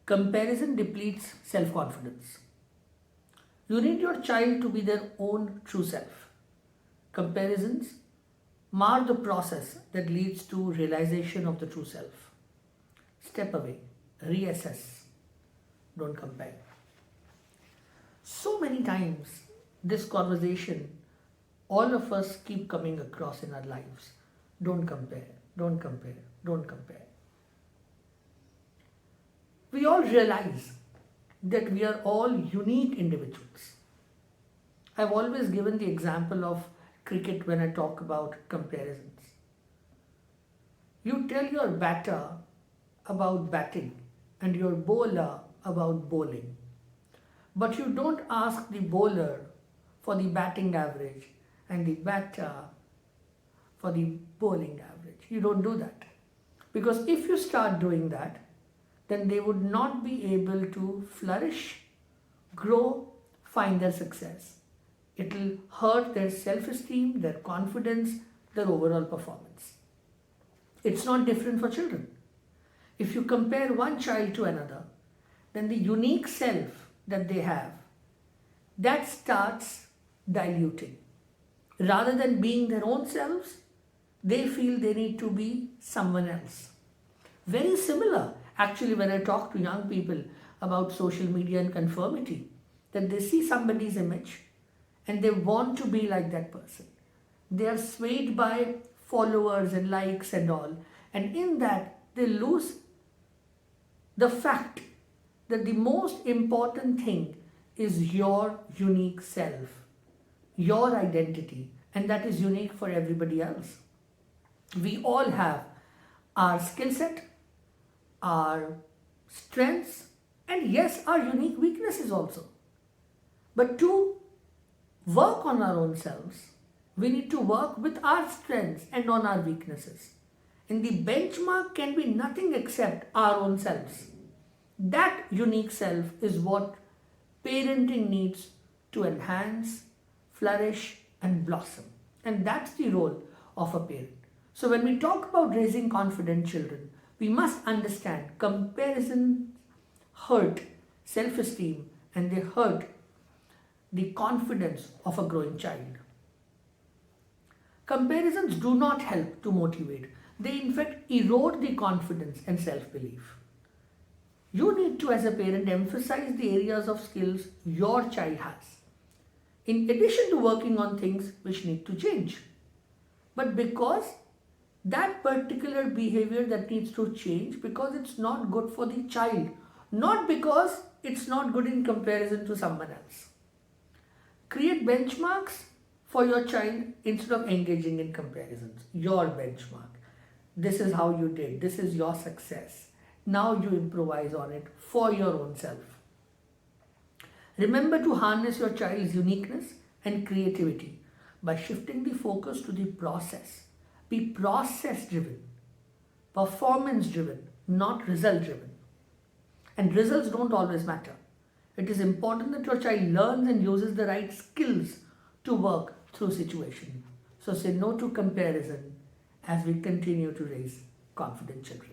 Comparison depletes self-confidence. You need your child to be their own true self. Comparisons mar the process that leads to realization of the true self. Step away, reassess, don't compare. So many times, this conversation, all of us keep coming across in our lives. Don't compare, don't compare, don't compare. We all realize that we are all unique individuals. I've always given the example of cricket when I talk about comparisons. You tell your batter about batting and your bowler about bowling, but you don't ask the bowler for the batting average and the batter for the bowling average. You don't do that. Because if you start doing that, then they would not be able to flourish, grow, find their success. It will hurt their self-esteem, their confidence, their overall performance. It's not different for children. If you compare one child to another, then the unique self that they have, that starts diluting. Rather than being their own selves, they feel they need to be someone else. Very similar, actually, when I talk to young people about social media and conformity, that they see somebody's image and they want to be like that person. They are swayed by followers and likes and all, and in that they lose the fact that the most important thing is your unique self, your identity, and that is unique for everybody else. We all have our skill set, our strengths, and yes, our unique weaknesses also. But to work on our own selves, we need to work with our strengths and on our weaknesses. And the benchmark can be nothing except our own selves. That unique self is what parenting needs to enhance, flourish, and blossom. And that's the role of a parent. So when we talk about raising confident children, we must understand comparisons hurt self-esteem and they hurt the confidence of a growing child. Comparisons do not help to motivate. They in fact erode the confidence and self-belief. You need to, as a parent, emphasize the areas of skills your child has, in addition to working on things which need to change. But because that particular behavior that needs to change, because it's not good for the child, not because it's not good in comparison to someone else. Create benchmarks for your child instead of engaging in comparisons. Your benchmark. This is how you did. This is your success. Now you improvise on it for your own self. Remember to harness your child's uniqueness and creativity by shifting the focus to the process. Be process driven, performance driven, not result driven. And results don't always matter. It is important that your child learns and uses the right skills to work through situations. So say no to comparison as we continue to raise confident children.